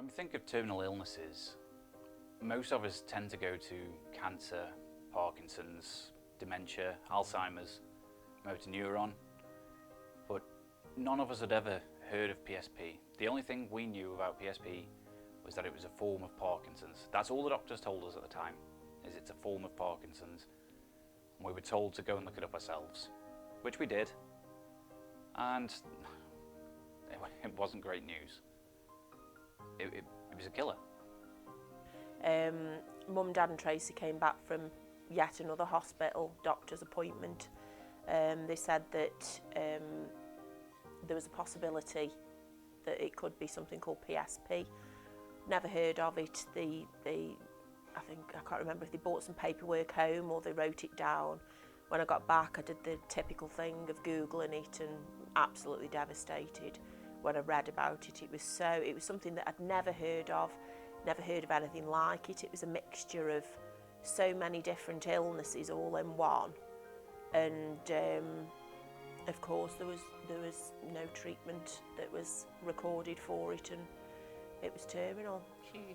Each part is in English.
When we think of terminal illnesses, most of us tend to go to cancer, Parkinson's, dementia, Alzheimer's, motor neuron, but none of us had ever heard of PSP. The only thing we knew about PSP was that it was a form of Parkinson's. That's all the doctors told us at the time, is it's a form of Parkinson's. And we were told to go and look it up ourselves, which we did, and it wasn't great news. It was a killer. Mum, Dad and Tracy came back from yet another hospital doctor's appointment. They said that there was a possibility that it could be something called PSP. Never heard of it. I can't remember if they bought some paperwork home or they wrote it down. When I got back, I did the typical thing of Googling it and absolutely devastated. When I read about it, it was something that I'd never heard of anything like it. It was a mixture of so many different illnesses all in one, and of course there was no treatment that was recorded for it, and it was terminal. She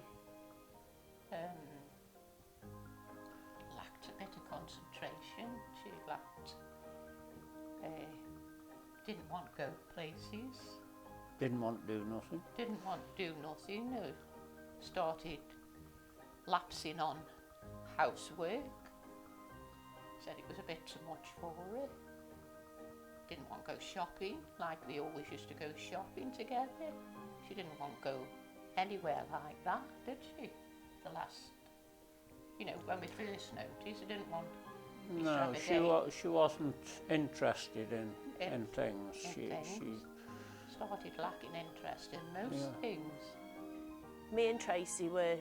lacked a bit of concentration. She didn't want to go places. Didn't want to do nothing. Didn't want to do nothing. Started lapsing on housework. Said it was a bit too much for her. Didn't want to go shopping like we always used to go shopping together. She didn't want to go anywhere like that, did she? The last, when we first noticed, she didn't want. No, she wasn't interested in things. She started lacking interest in most things. Me and Tracy were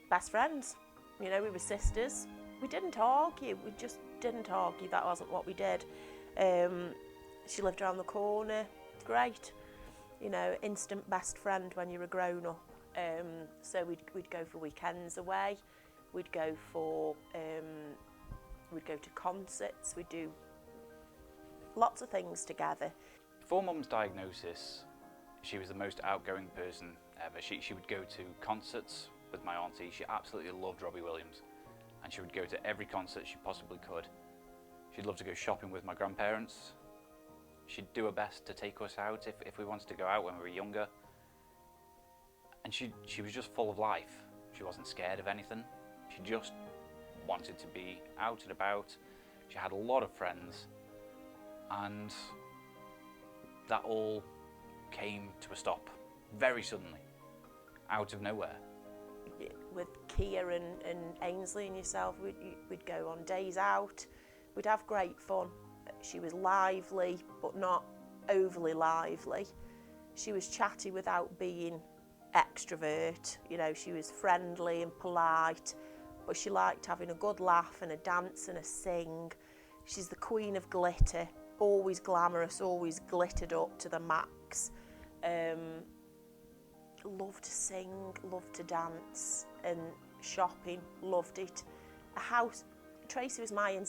best friends. We were sisters. We didn't argue. We just didn't argue. That wasn't what we did. She lived around the corner. Great. Instant best friend when you're a grown up. So we'd go for weekends away. We'd go to concerts. We'd do lots of things together. Before Mum's diagnosis, she was the most outgoing person ever. She would go to concerts with my auntie. She absolutely loved Robbie Williams, and she would go to every concert she possibly could. She'd love to go shopping with my grandparents. She'd do her best to take us out if we wanted to go out when we were younger. And she was just full of life. She wasn't scared of anything. She just wanted to be out and about. She had a lot of friends, and that all came to a stop very suddenly, out of nowhere. With Kia and Ainsley and yourself, we'd go on days out. We'd have great fun. She was lively, but not overly lively. She was chatty without being extrovert. She was friendly and polite, but she liked having a good laugh and a dance and a sing. She's the queen of glitter, always glamorous, always glittered up to the max. Loved to sing, loved to dance, and shopping, loved it. Tracy was my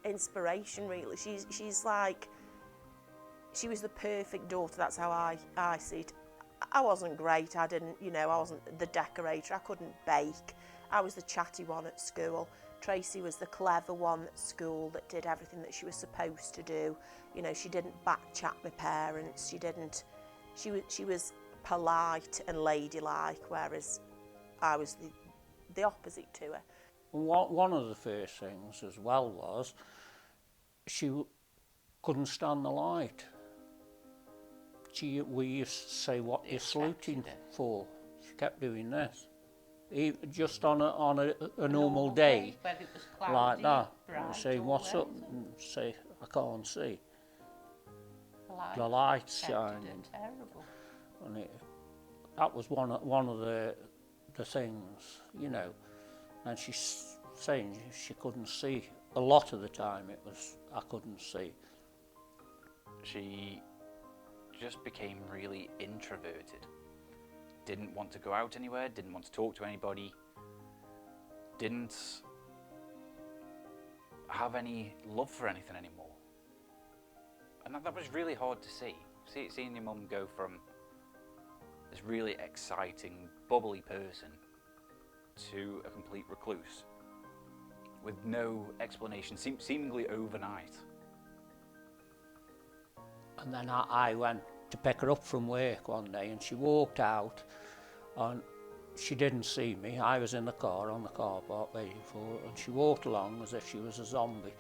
inspiration, really. She's like, she was the perfect daughter. That's how I see it. I wasn't great. I wasn't the decorator. I couldn't bake. I was the chatty one at school. Tracy was the clever one at school that did everything that she was supposed to do. She didn't backchat my parents. She was polite and ladylike, whereas I was the opposite to her. One of the first things as well was she couldn't stand the light. We used to say, "What you're saluting for?" She kept doing this. Just on a normal day, when it was cloudy, like that, bright, say, "What's up?" and say, "I can't see." The light's shining. Terrible. And that was one of the things, And she's saying she couldn't see. A lot of the time I couldn't see. She just became really introverted. Didn't want to go out anywhere, didn't want to talk to anybody, didn't have any love for anything anymore. And that was really hard to see. Seeing your mum go from this really exciting, bubbly person to a complete recluse with no explanation, seemingly overnight. And then I went to pick her up from work one day, and she walked out and she didn't see me. I was in the car on the car park waiting for her, and she walked along as if she was a zombie.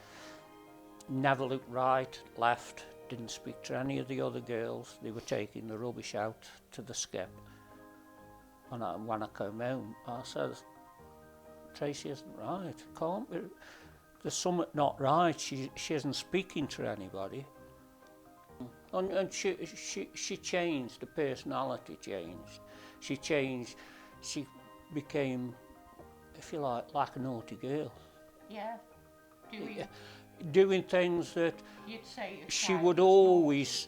Never looked right, left, didn't speak to any of the other girls. They were taking the rubbish out to the skip. And when I came home, I said, Tracy isn't right, can't be. There's something not right. She isn't speaking to anybody. And she changed, the personality changed. She changed, she became, if you like a naughty girl. Yeah. Doing things that You'd say she was always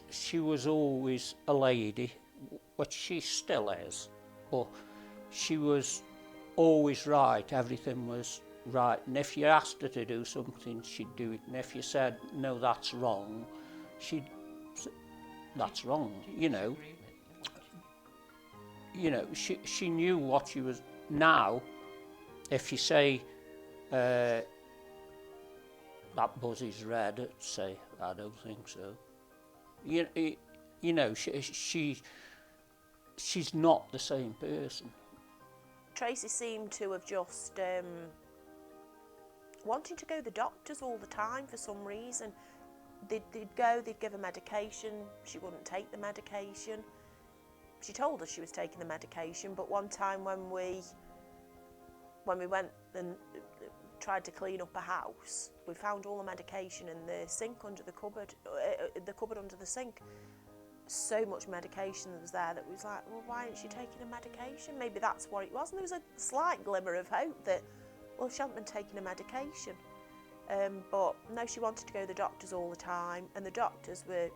a lady, which she still is, but she was always right, everything was right. And if you asked her to do something, she'd do it. And if you said, no, that's wrong, she'd say, that's wrong, you know. You know, she knew what she was. Now, if you say, that buzzy's red, I'd say, I don't think so. You know, she's not the same person. Tracy seemed to have just wanting to go to the doctors all the time for some reason. They'd go, they'd give her medication, she wouldn't take the medication. She told us she was taking the medication, but one time when we went and tried to clean up a house, we found all the medication in the sink under the cupboard under the sink. So much medication that was there that was like, well, why isn't she taking a medication? Maybe that's what it was. And there was a slight glimmer of hope that, well, she hadn't been taking a medication. But no, she wanted to go to the doctors all the time, and the doctors they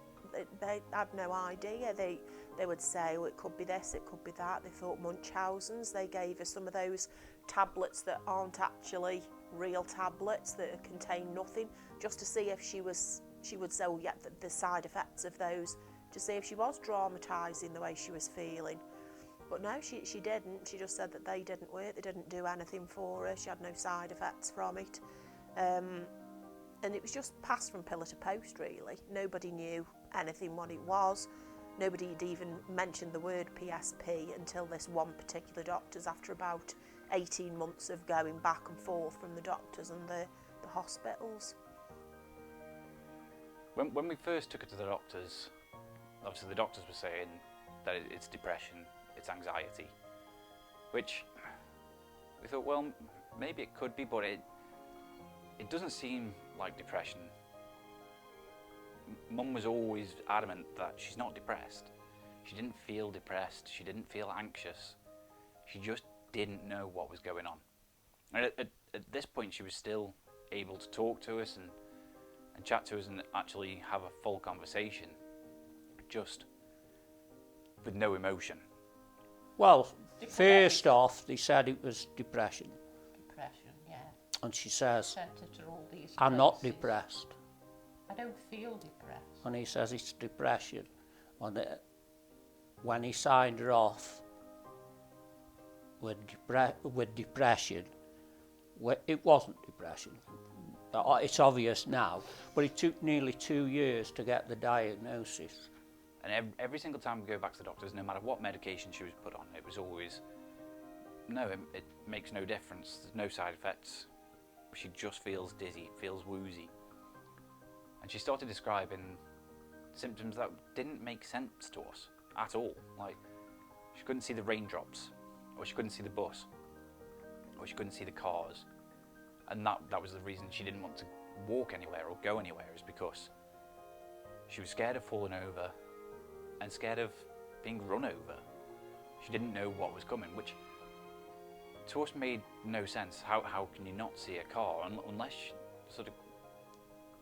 had no idea. They would say, oh, it could be this, it could be that. They thought Munchausen's. They gave her some of those tablets that aren't actually real tablets, that contain nothing, just to see if she would say, oh, yeah, the side effects of those, to see if she was dramatising the way she was feeling. But no, she didn't. She just said that they didn't work, they didn't do anything for her, she had no side effects from it. And it was just passed from pillar to post, really. Nobody knew anything what it was. Nobody had even mentioned the word PSP until this one particular doctor's, after about 18 months of going back and forth from the doctors and the hospitals. When we first took her to the doctors, obviously the doctors were saying that it's depression, it's anxiety, which we thought, well, maybe it could be, but it doesn't seem like depression. Mum was always adamant that she's not depressed. She didn't feel depressed, she didn't feel anxious. She just didn't know what was going on. And at this point, she was still able to talk to us and chat to us and actually have a full conversation, just with no emotion. Well, first off, they said it was depression. Depression, yeah. And she says, Sent her to all these I'm not places. depressed. I don't feel depressed. And he says it's depression. And when he signed her off with depression, it wasn't depression. It's obvious now, but it took nearly 2 years to get the diagnosis. And every single time we go back to the doctors, no matter what medication she was put on, it was always, no, it makes no difference, there's no side effects. She just feels dizzy, feels woozy. And she started describing symptoms that didn't make sense to us at all. Like, she couldn't see the raindrops, or she couldn't see the bus, or she couldn't see the cars. And that was the reason she didn't want to walk anywhere or go anywhere, is because she was scared of falling over and scared of being run over. She didn't know what was coming, which to us made no sense. How can you not see a car unless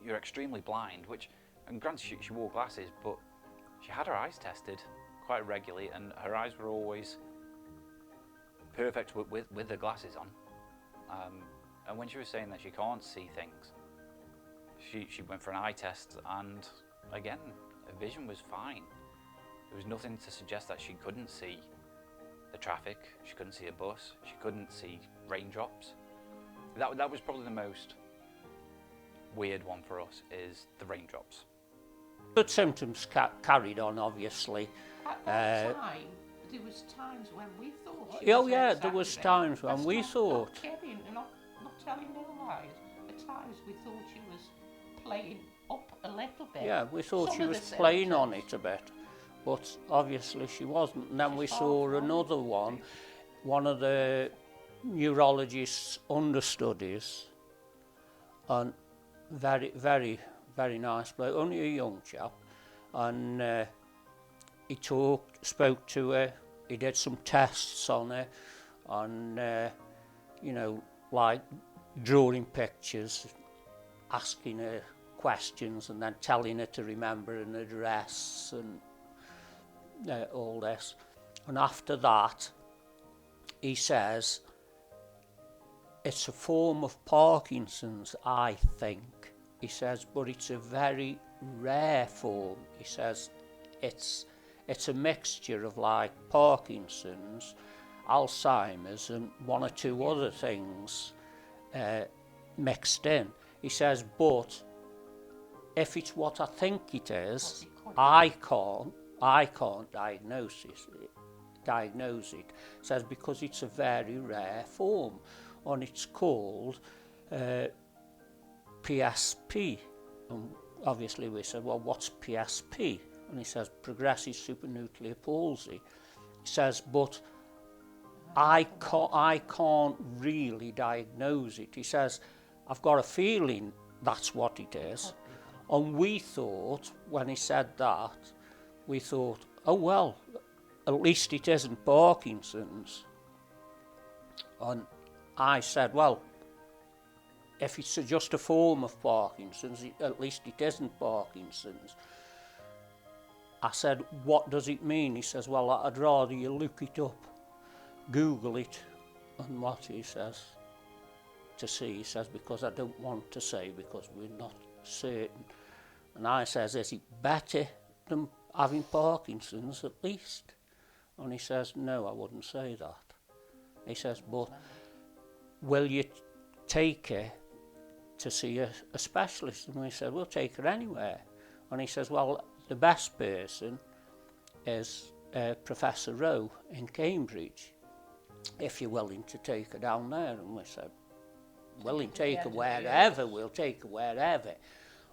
you're extremely blind, which, and granted she wore glasses, but she had her eyes tested quite regularly and her eyes were always perfect with the glasses on. And when she was saying that she can't see things, she went for an eye test and again, her vision was fine. There was nothing to suggest that she couldn't see the traffic, she couldn't see a bus, she couldn't see raindrops. That was probably the most weird one for us, is the raindrops. Good symptoms carried on, obviously. At that time, there was times when we thought. Oh yeah, there was times when we thought. Not kidding, not telling no lies. At times we thought she was playing up a little bit. Yeah, we thought Some she of was the playing on symptoms. it a bit, but obviously she wasn't. And then we She's saw far from another it. one of the neurologist's understudies, and very nice bloke, only a young chap, and he spoke to her, he did some tests on her, and you know, like drawing pictures, asking her questions, and then telling her to remember an address and all this. And after that, he says, it's a form of Parkinson's, I think. He says, but it's a very rare form. He says, it's a mixture of like Parkinson's, Alzheimer's, and one or two other things mixed in. He says, but if it's what I think it is, I can't diagnose it. He says, because it's a very rare form, and it's called PSP. And obviously we said, well, what's PSP? And he says, progressive supranuclear palsy. He says, but I can't really diagnose it. He says, I've got a feeling that's what it is. And we thought, when he said that, we thought, oh well, at least it isn't Parkinson's. And I said, well, if it's just a form of Parkinson's, at least it isn't Parkinson's. I said, what does it mean? He says, well, I'd rather you look it up, Google it, and what he says to see. He says, because I don't want to say, because we're not certain. And I says, is it better than having Parkinson's at least? And he says, no, I wouldn't say that. He says, but will you take her to see a specialist? And we said, we'll take her anywhere. And he says, well, the best person is Professor Rowe in Cambridge, if you're willing to take her down there. And we said, willing to take her wherever, we'll take her wherever.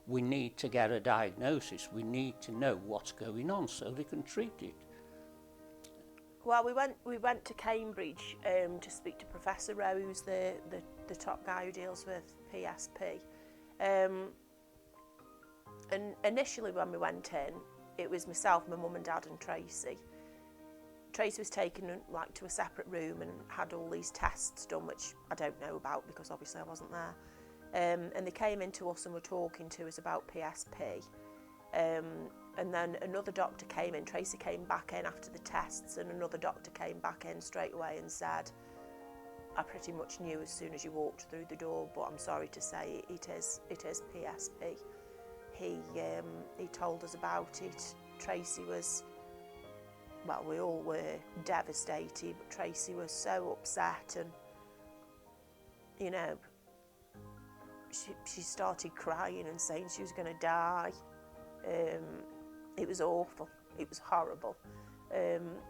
We need to get a diagnosis. We need to know what's going on so they can treat it. Well, we went to Cambridge to speak to Professor Rowe, who's the top guy who deals with PSP. And initially when we went in, it was myself, my mum and dad and Tracy. Tracy was taken like to a separate room and had all these tests done, which I don't know about because obviously I wasn't there. And they came in to us and were talking to us about PSP. And then another doctor came in, Tracy came back in after the tests, and another doctor came back in straight away and said, I pretty much knew as soon as you walked through the door, but I'm sorry to say it is PSP. He told us about it. Tracy was, well, we all were devastated, but Tracy was so upset, and you know, she started crying and saying she was going to die. It was awful. It was horrible.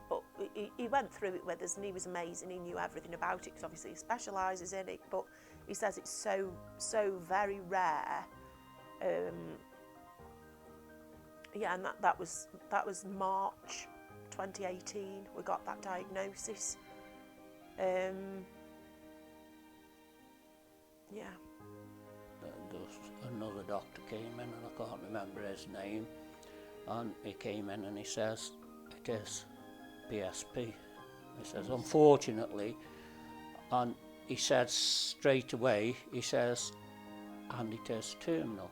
But he went through it with us, and he was amazing. He knew everything about it because obviously he specialises in it. But he says it's so very rare. Yeah, and that was March 2018. We got that diagnosis. Yeah. Another doctor came in, and I can't remember his name, and he came in and he says, it is PSP. He says, unfortunately, and he said straight away, he says, and it is terminal.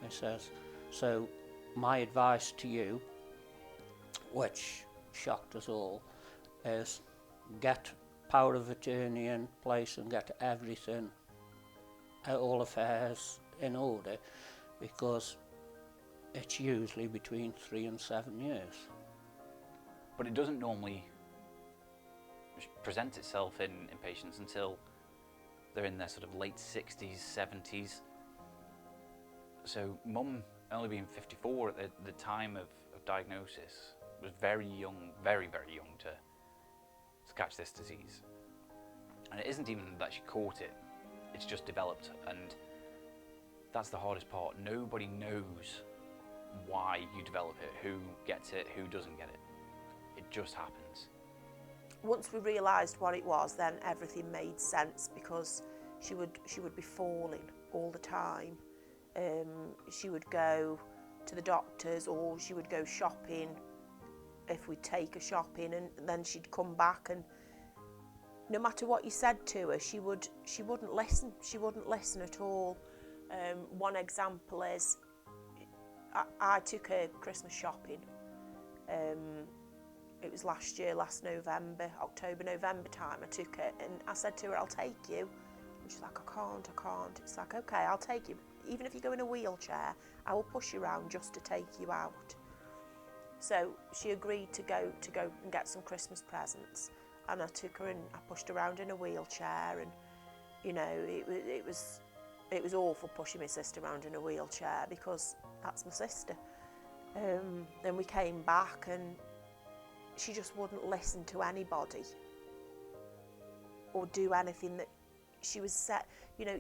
He says, so my advice to you, which shocked us all, is get power of attorney in place and get everything, all affairs in order, because it's usually between 3 and 7 years. But it doesn't normally present itself in patients until they're in their sort of late 60s, 70s. So Mum, only being 54 at the time of diagnosis, was very young, very, very young to catch this disease. And it isn't even that she caught it, it's just developed, and that's the hardest part. Nobody knows why you develop it, who gets it, who doesn't get it. It just happens. Once we realised what it was, then everything made sense, because she would be falling all the time. She would go to the doctors, or she would go shopping if we'd take her shopping, and then she'd come back, and no matter what you said to her, she wouldn't listen. She wouldn't listen at all. One example is I took her Christmas shopping. It was last year, last November, October, November time. I took her and I said to her, I'll take you. And she's like, I can't. It's like, okay, I'll take you. Even if you go in a wheelchair, I will push you around just to take you out. So she agreed to go and get some Christmas presents. And I took her and I pushed her around in a wheelchair, and you know, it was awful pushing my sister around in a wheelchair, because that's my sister. Then we came back and she just wouldn't listen to anybody or do anything that she was set, you know,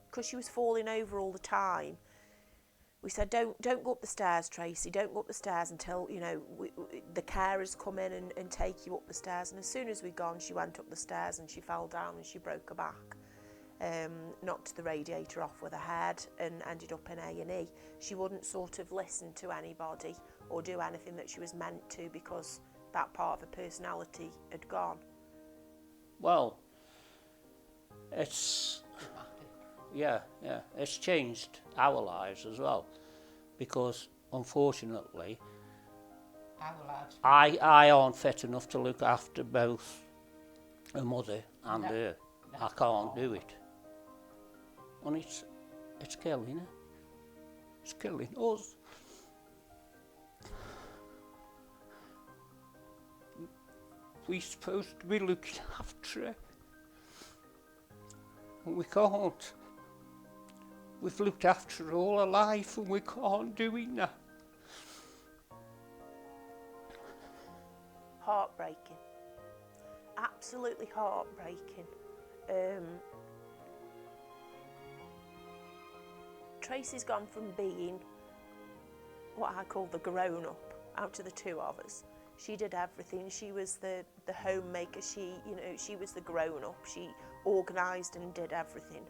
because she was falling over all the time. We said, don't go up the stairs, Tracy, don't go up the stairs until, you know, the carers come in and take you up the stairs. And as soon as we'd gone, she went up the stairs and she fell down and she broke her back. Knocked the radiator off with her head and ended up in A&E. She wouldn't sort of listen to anybody or do anything that she was meant to, because that part of her personality had gone. Well, it's changed our lives as well, because unfortunately I aren't fit enough to look after both her mother and her. I can't do it, and it's killing her. It's killing us. We're supposed to be looking after her, and we can't. We've looked after her all her life and we can't do it now. Heartbreaking. Absolutely heartbreaking. Tracy's gone from being what I call the grown-up out of the two of us. She did everything. She was the homemaker. She was the grown-up. She organised and did everything.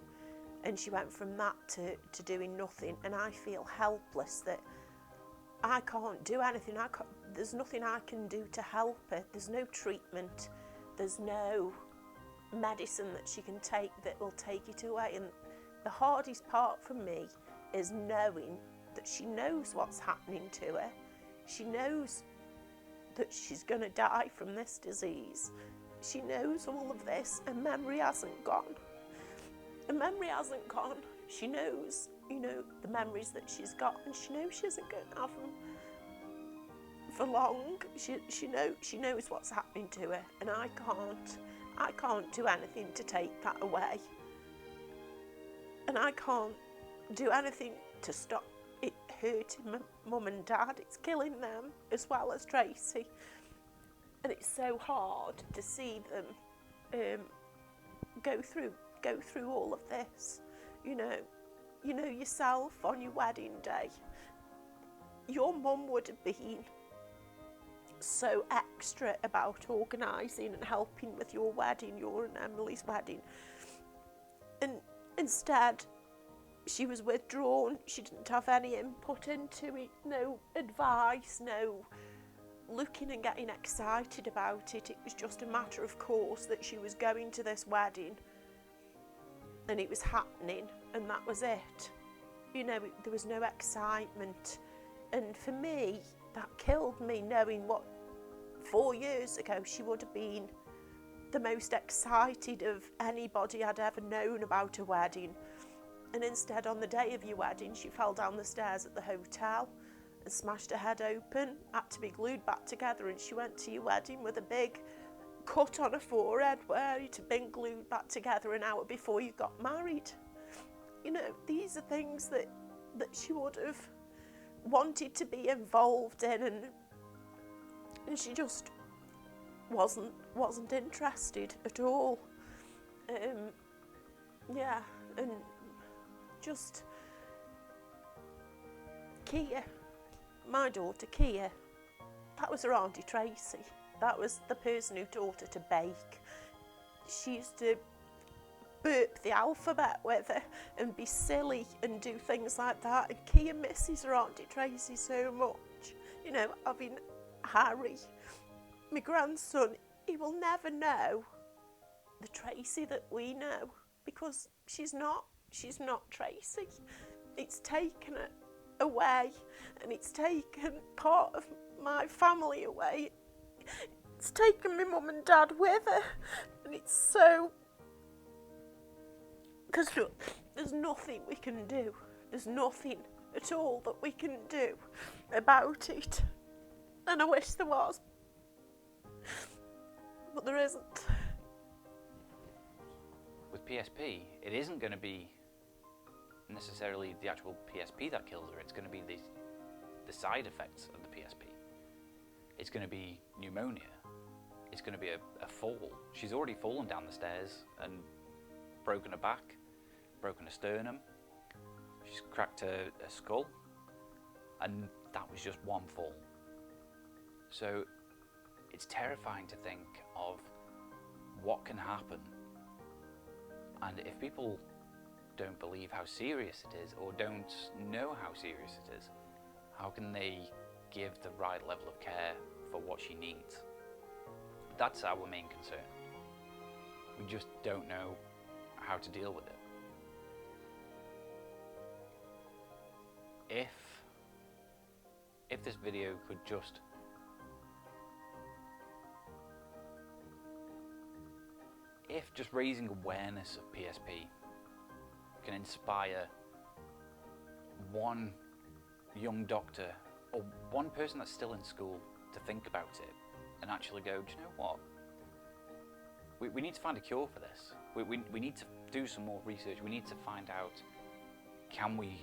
And she went from that to doing nothing. And I feel helpless that I can't do anything. There's nothing I can do to help her. There's no treatment. There's no medicine that she can take that will take it away. And the hardest part for me is knowing that she knows what's happening to her. She knows that she's going to die from this disease. She knows all of this, and memory hasn't gone. The memory hasn't gone. She knows, the memories that she's got, and she knows she isn't going to have them for long. She knows what's happening to her, and I can't do anything to take that away. And I can't do anything to stop it hurting my mum and dad. It's killing them as well as Tracy. And it's so hard to see them go through all of this. You know yourself on your wedding day. Your mum would have been so extra about organising and helping with your wedding, your and Emily's wedding. And instead, she was withdrawn. She didn't have any input into it, no advice, no looking and getting excited about it. It was just a matter of course that she was going to this wedding and it was happening, and that was it. There was no excitement. And for me, that killed me, knowing what 4 years ago she would have been the most excited of anybody I'd ever known about a wedding. And instead, on the day of your wedding, she fell down the stairs at the hotel and smashed her head open, had to be glued back together, and she went to your wedding with a big cut on her forehead where it had been glued back together an hour before you got married. You know, these are things that she would have wanted to be involved in, and she just wasn't interested at all. Yeah, and just Kia, my daughter Kia, that was her Auntie Tracy. That was the person who taught her to bake. She used to burp the alphabet with her and be silly and do things like that. And Kia misses her Auntie Tracy so much. You know, having Harry, my grandson, he will never know the Tracy that we know, because she's not Tracy. It's taken her away, and it's taken part of my family away. It's taken my mum and dad with her, and it's so... Because there's nothing we can do. There's nothing at all that we can do about it. And I wish there was. But there isn't. With PSP, it isn't going to be necessarily the actual PSP that kills her. It's going to be the side effects of the PSP. It's going to be pneumonia. It's going to be a fall. She's already fallen down the stairs and broken her back, broken her sternum. She's cracked her skull, and that was just one fall. So it's terrifying to think of what can happen. And if people don't believe how serious it is, or don't know how serious it is, how can they give the right level of care for what she needs? That's our main concern. We just don't know how to deal with it. If this video could just raising awareness of PSP can inspire one young doctor or one person that's still in school to think about it and actually go, do you know what? We need to find a cure for this. We need to do some more research. We need to find out, can we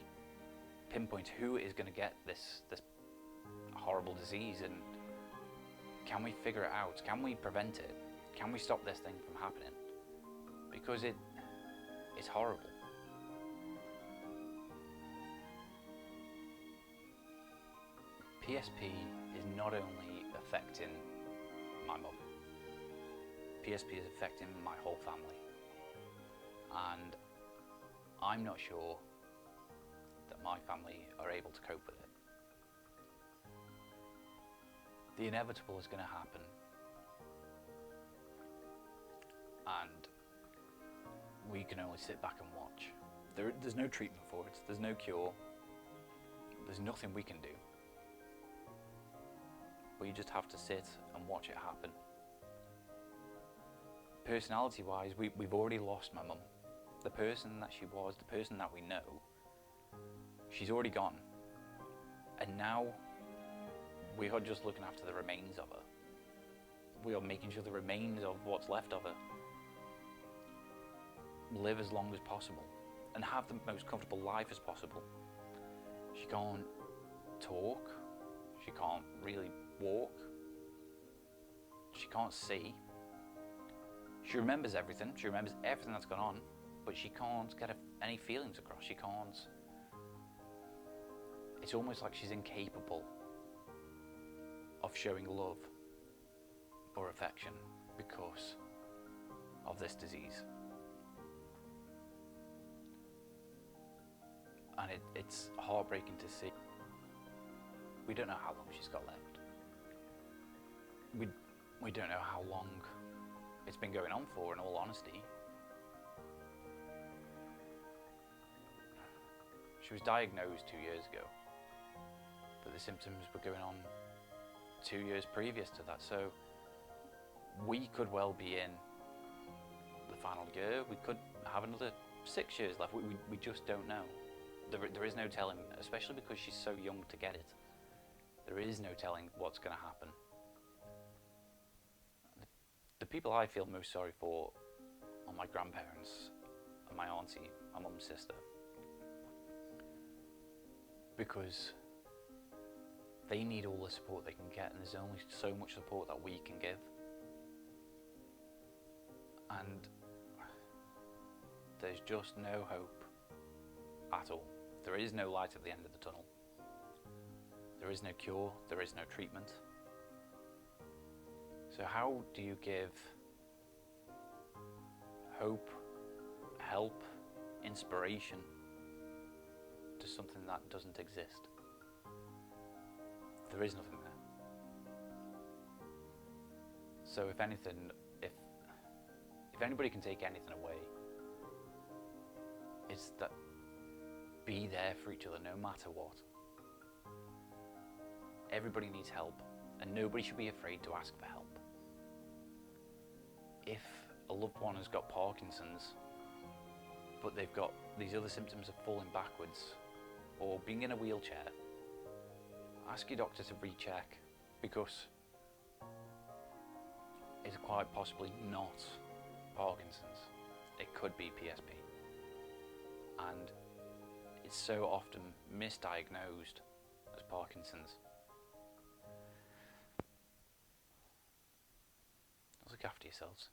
pinpoint who is going to get this horrible disease, and can we figure it out? Can we prevent it? Can we stop this thing from happening? Because it's horrible. PSP is not only affecting my mum, PSP is affecting my whole family, and I'm not sure that my family are able to cope with it. The inevitable is going to happen, and we can only sit back and watch. There's no treatment for it, there's no cure, there's nothing we can do. But you just have to sit and watch it happen. Personality-wise, we've already lost my mum. The person that she was, the person that we know, she's already gone. And now, we are just looking after the remains of her. We are making sure the remains of what's left of her live as long as possible and have the most comfortable life as possible. She can't talk, she can't really walk, she can't see. She remembers everything that's gone on, but she can't get any feelings across. She can't. It's almost like she's incapable of showing love or affection because of this disease. And it's heartbreaking to see. We don't know how long she's got left. We don't know how long it's been going on for, in all honesty. She was diagnosed 2 years ago, but the symptoms were going on 2 years previous to that, so we could well be in the final year. We could have another 6 years left. We just don't know. There is no telling, especially because she's so young to get it. There is no telling what's going to happen. The people I feel most sorry for are my grandparents and my auntie, my mum's sister. Because they need all the support they can get, and there's only so much support that we can give. And there's just no hope at all. There is no light at the end of the tunnel. There is no cure, there is no treatment. So how do you give hope, help, inspiration to something that doesn't exist? There is nothing there. So if anything, if anybody can take anything away, it's that be there for each other no matter what. Everybody needs help, and nobody should be afraid to ask for help. If a loved one has got Parkinson's, but they've got these other symptoms of falling backwards or being in a wheelchair, ask your doctor to recheck, because it's quite possibly not Parkinson's. It could be PSP. And it's so often misdiagnosed as Parkinson's. Look after yourselves.